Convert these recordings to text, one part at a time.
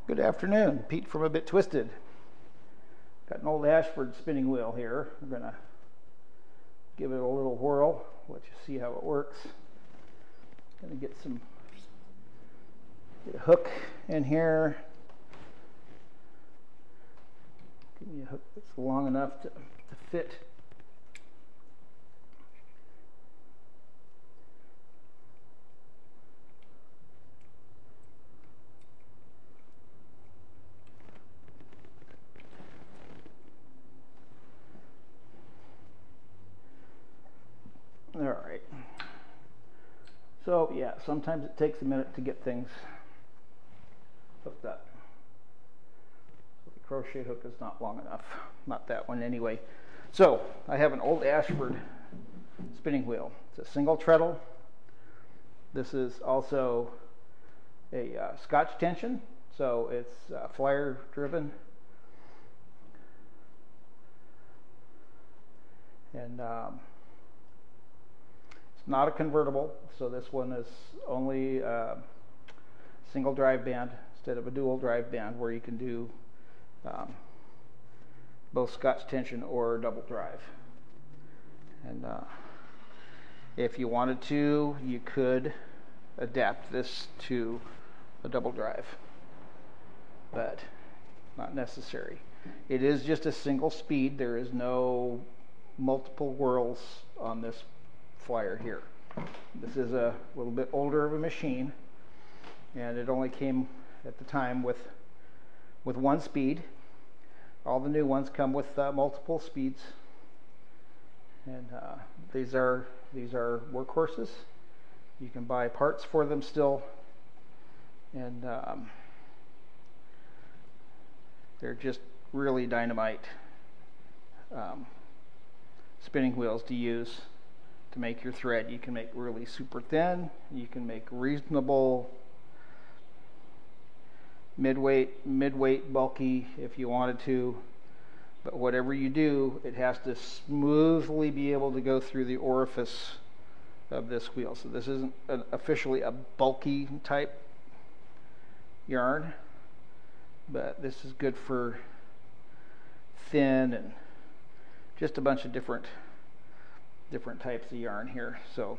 Good afternoon, Pete from A Bit Twisted. Got an old Ashford spinning wheel here. We're going to give it a little whirl, let you see how it works. Going to get a hook in here. Give me a hook that's long enough to fit. All right. So yeah, sometimes it takes a minute to get things hooked up. So the crochet hook is not long enough. Not that one anyway. So I have an old Ashford spinning wheel. It's a single treadle. This is also a Scotch tension, so it's flyer driven. And not a convertible, so this one is only a single drive band instead of a dual drive band where you can do both Scotch tension or double drive. And if you wanted to, you could adapt this to a double drive, but not necessary. It is just a single speed. There is no multiple whirls on this flyer here. This is a little bit older of a machine, and it only came at the time with one speed. All the new ones come with multiple speeds, and these are workhorses. You can buy parts for them still, and they're just really dynamite spinning wheels to use to make your thread. You can make really super thin, you can make reasonable midweight bulky if you wanted to, but whatever you do, it has to smoothly be able to go through the orifice of this wheel. So this isn't officially a bulky type yarn, but this is good for thin and just a bunch of different types of yarn here. So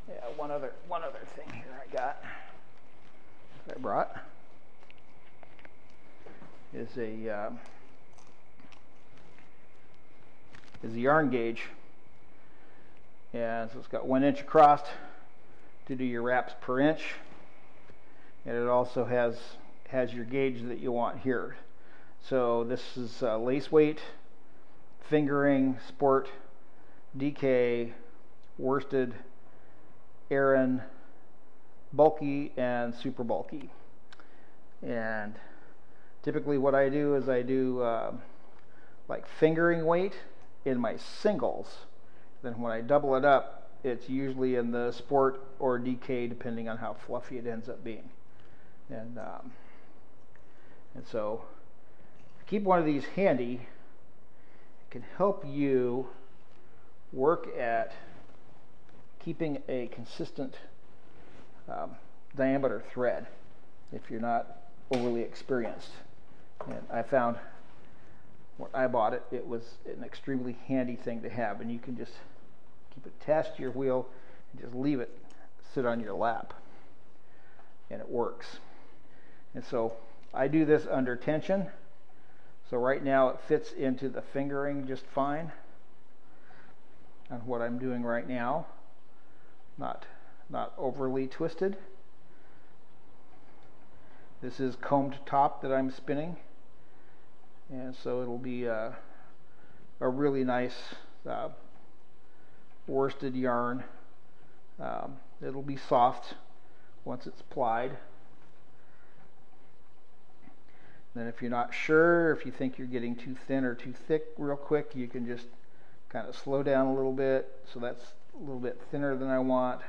yeah, one other thing here I brought is a yarn gauge, and so it's got 1 inch across to do your wraps per inch, and it also has your gauge that you want here. So this is lace weight, fingering, sport, DK, worsted, Aran, bulky, and super bulky. And typically what I do is I do like fingering weight in my singles. Then when I double it up, it's usually in the sport or DK, depending on how fluffy it ends up being. And so keep one of these handy. It can help you work at keeping a consistent diameter thread if you're not overly experienced. And I found when I bought it, it was an extremely handy thing to have, and you can just keep it attached to your wheel and just leave it sit on your lap, and it works. And so I do this under tension. So right now it fits into the fingering just fine on what I'm doing right now, not overly twisted. This is combed top that I'm spinning, and so it'll be a really nice worsted yarn. It'll be soft once it's plied. Then if you're not sure, if you think you're getting too thin or too thick real quick, you can just kind of slow down a little bit. So that's a little bit thinner than I want.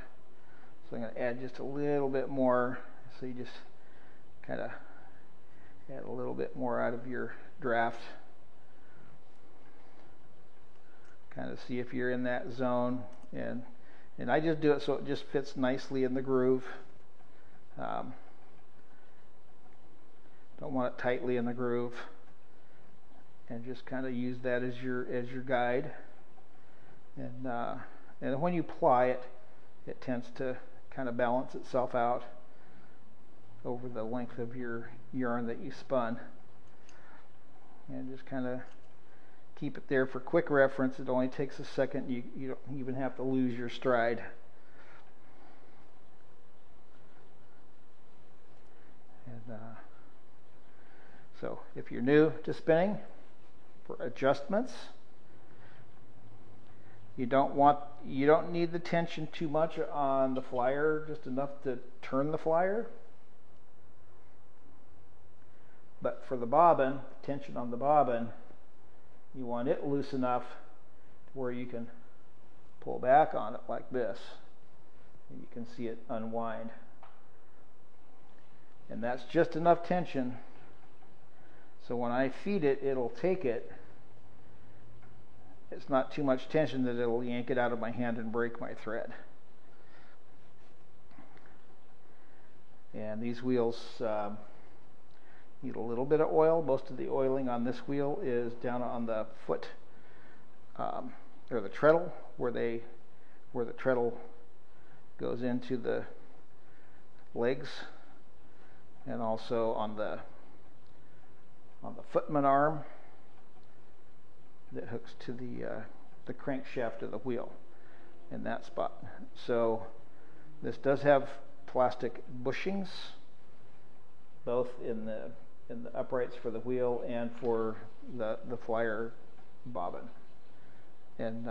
So I'm going to add just a little bit more. So you just kind of add a little bit more out of your draft. Kind of see if you're in that zone. And I just do it so it just fits nicely in the groove. Don't want it tightly in the groove. And just kind of use that as your guide. And when you ply it, it tends to kind of balance itself out over the length of your yarn that you spun. And just kind of keep it there for quick reference. It only takes a second. You don't even have to lose your stride. And so if you're new to spinning, for adjustments, you don't need the tension too much on the flyer, just enough to turn the flyer. But for the bobbin, tension on the bobbin, you want it loose enough to where you can pull back on it like this, and you can see it unwind. And that's just enough tension, so when I feed it, it'll take it. It's not too much tension that it'll yank it out of my hand and break my thread. And these wheels need a little bit of oil. Most of the oiling on this wheel is down on the foot, or the treadle, where the treadle goes into the legs, and also on the footman arm that hooks to the crankshaft of the wheel in that spot. So this does have plastic bushings, both in the uprights for the wheel and for the flyer bobbin. And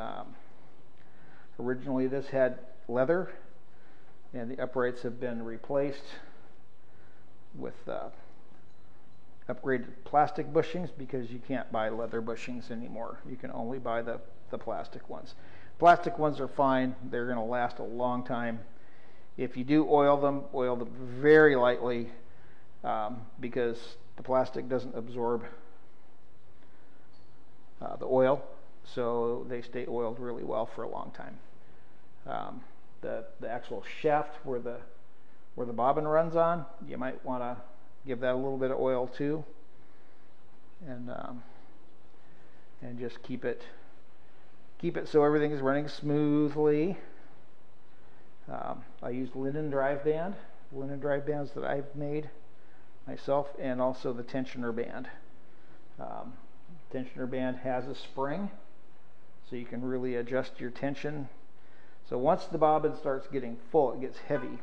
originally this had leather, and the uprights have been replaced with upgraded plastic bushings, because you can't buy leather bushings anymore. You can only buy the plastic ones. Plastic ones are fine. They're going to last a long time. If you do oil them very lightly, because the plastic doesn't absorb the oil, so they stay oiled really well for a long time. The actual shaft where the bobbin runs on, you might want to give that a little bit of oil too, and just keep it so everything is running smoothly. I use linen drive bands that I've made myself, and also the tensioner band. Tensioner band has a spring, so you can really adjust your tension. So once the bobbin starts getting full, it gets heavy.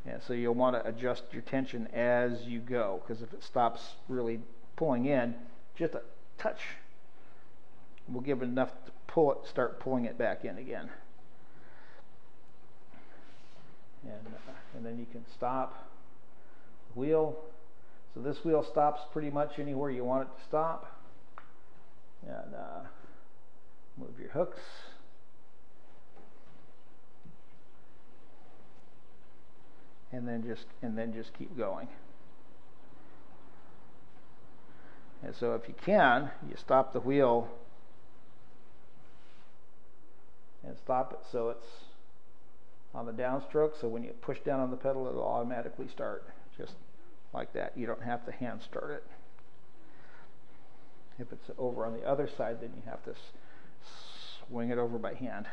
And so you'll want to adjust your tension as you go, because if it stops really pulling in, just a touch will give it enough to start pulling it back in again. And then you can stop the wheel. So this wheel stops pretty much anywhere you want it to stop. And move your hooks. And then just keep going. And so if you can, you stop the wheel and stop it so it's on the downstroke, so when you push down on the pedal, it'll automatically start, just like that. You don't have to hand start it. If it's over on the other side, then you have to swing it over by hand.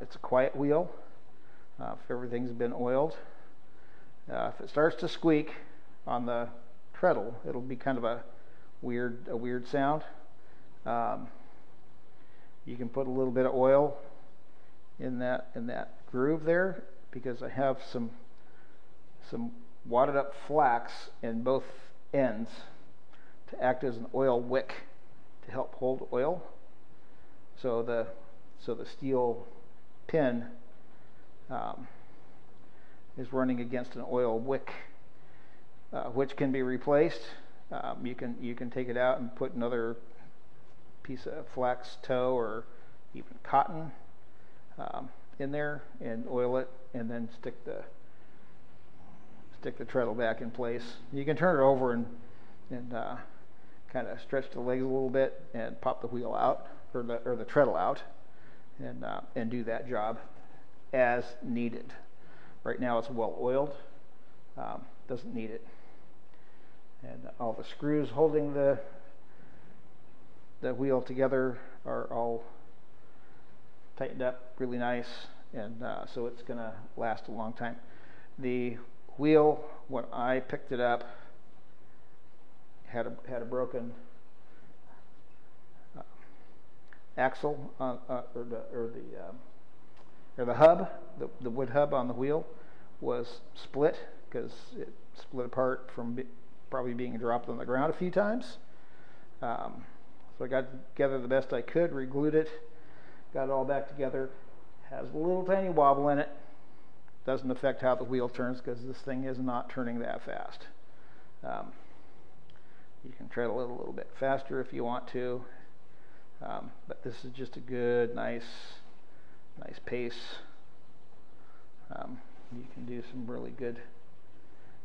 It's a quiet wheel if everything's been oiled. If it starts to squeak on the treadle, it'll be kind of a weird sound. You can put a little bit of oil in that groove there, because I have some wadded up flax in both ends to act as an oil wick to help hold oil. So the steel pin is running against an oil wick, which can be replaced. You can take it out and put another piece of flax tow or even cotton in there and oil it, and then stick the treadle back in place. You can turn it over and kind of stretch the legs a little bit and pop the wheel out, or the treadle out, and do that job as needed. Right now it's well oiled, doesn't need it. And all the screws holding the wheel together are all tightened up really nice, and so it's going to last a long time. The wheel, when I picked it up, had a broken axle on, or the hub, the wood hub on the wheel was split because it split apart from probably being dropped on the ground a few times. So I got together the best I could, re-glued it, got it all back together. Has a little tiny wobble in it. Doesn't affect how the wheel turns because this thing is not turning that fast. You can tread a little bit faster if you want to, but this is just a good, nice pace. You can do some really good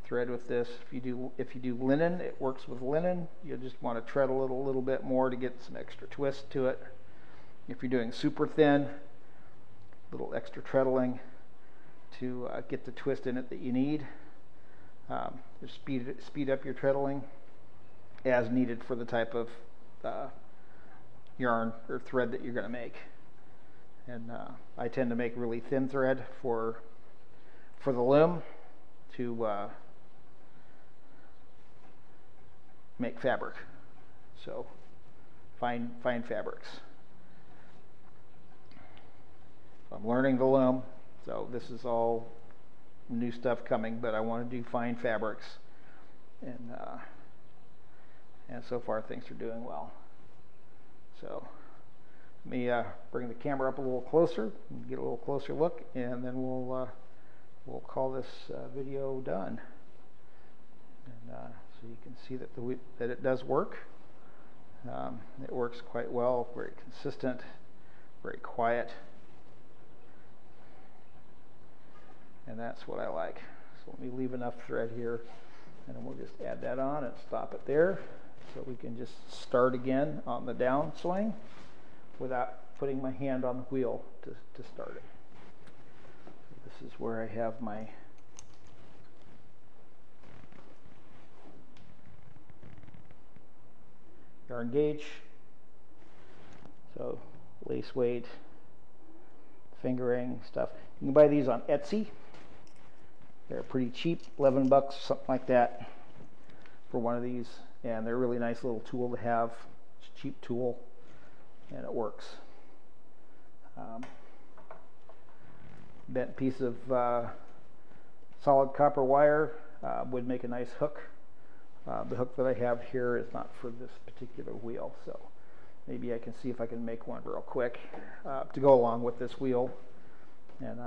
thread with this. If you do linen, it works with linen. You just want to tread a little bit more to get some extra twist to it. If you're doing super thin, a little extra treadling to get the twist in it that you need. Just speed up your treadling as needed for the type of yarn or thread that you're going to make. And I tend to make really thin thread for the loom to make fabric. So fine fabrics. I'm learning the loom, so this is all new stuff coming, but I want to do fine fabrics, and so far things are doing well. So let me bring the camera up a little closer and get a little closer look, and then we'll call this video done. And so you can see that it does work. It works quite well, very consistent, very quiet, and that's what I like. So let me leave enough thread here, and then we'll just add that on and stop it there, so we can just start again on the downswing without putting my hand on the wheel to start it. This is where I have my yarn gauge. So lace weight, fingering stuff. You can buy these on Etsy. They're pretty cheap, 11 bucks, something like that for one of these. And they're a really nice little tool to have. It's a cheap tool and it works. Bent piece of solid copper wire would make a nice hook. The hook that I have here is not for this particular wheel, so maybe I can see if I can make one real quick to go along with this wheel, and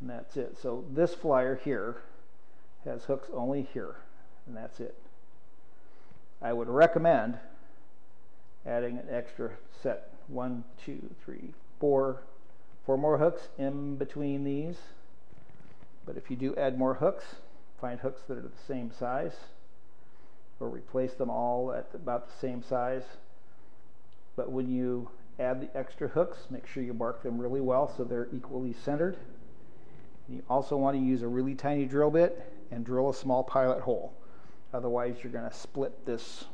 that's it. So this flyer here has hooks only here, and that's it. I would recommend adding an extra set, 1, 2, 3, 4 more hooks in between these. But if you do add more hooks, find hooks that are the same size, or replace them all at about the same size. But when you add the extra hooks, make sure you mark them really well so they're equally centered. You also want to use a really tiny drill bit and drill a small pilot hole. Otherwise you're going to split this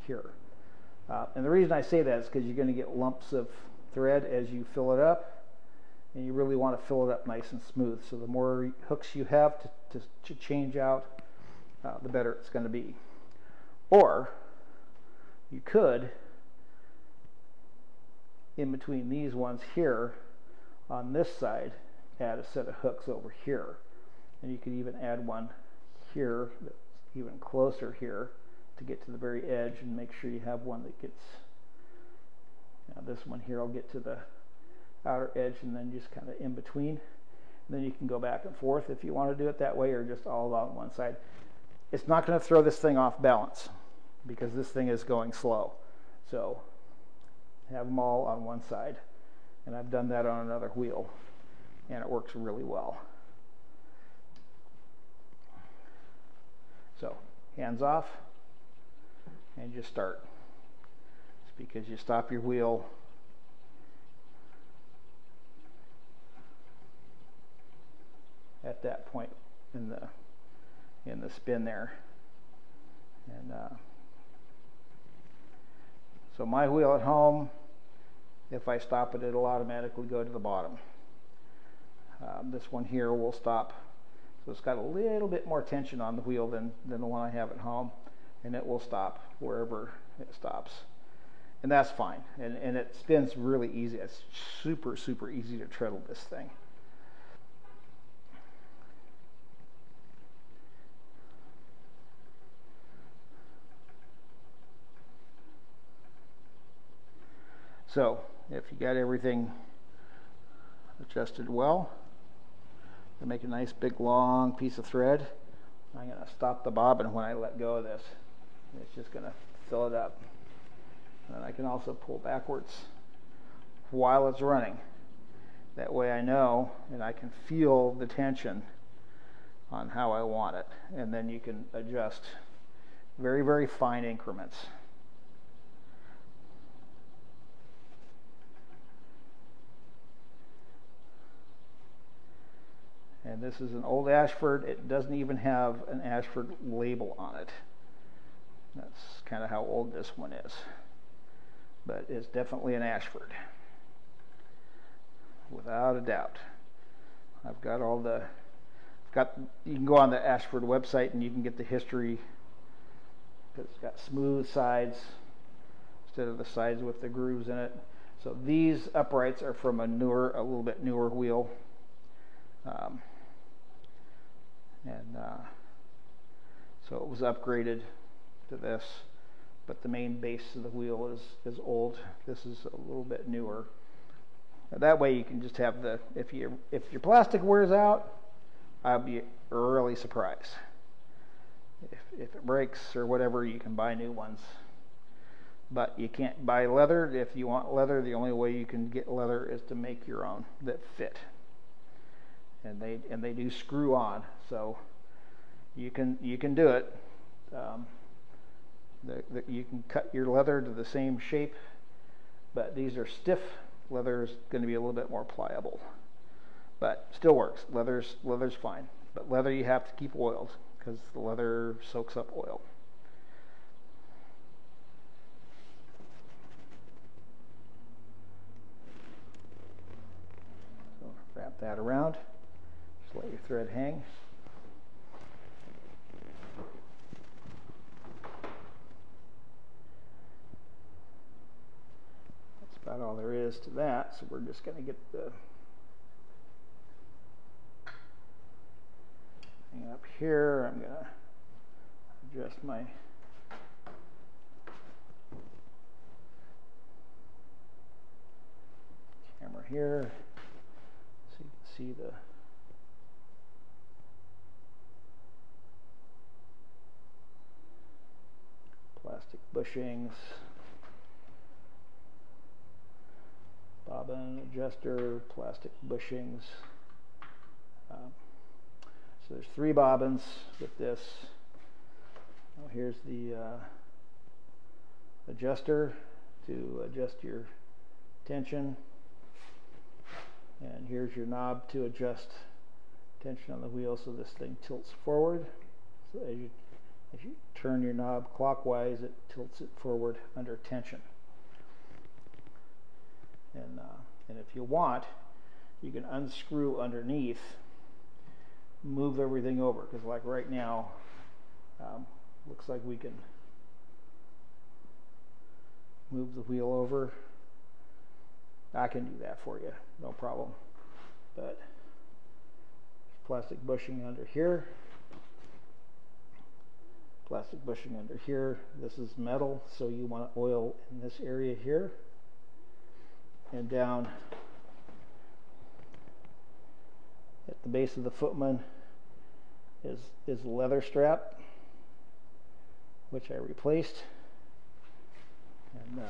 here. And the reason I say that is because you're going to get lumps of thread as you fill it up, and you really want to fill it up nice and smooth. So the more hooks you have to change out, the better it's going to be. Or you could, in between these ones here, on this side, add a set of hooks over here. And you could even add one here that's even closer here to get to the very edge, and make sure you have one that gets, this one here will get to the outer edge, and then just kind of in between. And then you can go back and forth if you want to do it that way, or just all along one side. It's not going to throw this thing off balance because this thing is going slow. So have them all on one side, and I've done that on another wheel, and it works really well. So hands off, and just start. It's because you stop your wheel at that point in the spin there. And so my wheel at home, if I stop it, it'll automatically go to the bottom. This one here will stop. So it's got a little bit more tension on the wheel than the one I have at home, and it will stop wherever it stops. And that's fine. And it spins really easy. It's super, super easy to treadle this thing. So if you got everything adjusted well, to make a nice big long piece of thread, I'm going to stop the bobbin when I let go of this. It's just going to fill it up. And I can also pull backwards while it's running. That way I know and I can feel the tension on how I want it. And then you can adjust very, very fine increments. And this is an old Ashford. It doesn't even have an Ashford label on it. That's kind of how old this one is. But it's definitely an Ashford, without a doubt. I've got all the, you can go on the Ashford website and you can get the history, because it's got smooth sides instead of the sides with the grooves in it. So these uprights are from a little bit newer wheel. So it was upgraded to this, but the main base of the wheel is old. This is a little bit newer. That way you can just have the, if your plastic wears out, I'll be really surprised. If it breaks or whatever, you can buy new ones. But you can't buy leather. If you want leather, the only way you can get leather is to make your own that fit. And they do screw on, so you can do it. You can cut your leather to the same shape, but these are stiff. Leather is going to be a little bit more pliable, but still works. Leather's fine, but leather you have to keep oiled because the leather soaks up oil. So wrap that around. Just let your thread hang. That's about all there is to that. So we're just going to get the thing up here. I'm going to adjust my camera here so you can see the plastic bushings, bobbin adjuster, plastic bushings. So there's 3 bobbins with this. Oh, here's the adjuster to adjust your tension, and here's your knob to adjust tension on the wheel so this thing tilts forward. So as you turn your knob clockwise, it tilts it forward under tension. And if you want, you can unscrew underneath, move everything over, because like right now, looks like we can move the wheel over. I can do that for you, no problem. But plastic bushing under here. Plastic bushing under here. This is metal, so you want to oil in this area here. And down at the base of the footman is the leather strap, which I replaced. And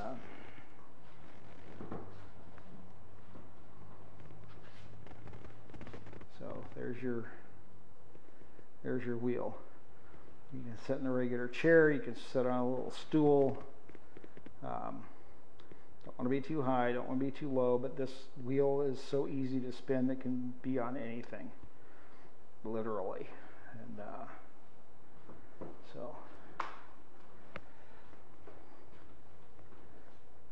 so there's your wheel. You can sit in a regular chair, you can sit on a little stool. Don't want to be too high, don't want to be too low, but this wheel is so easy to spin that can be on anything, literally. And so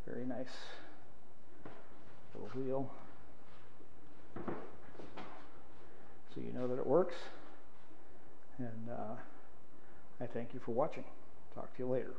very nice little wheel. So you know that it works. And I thank you for watching. Talk to you later.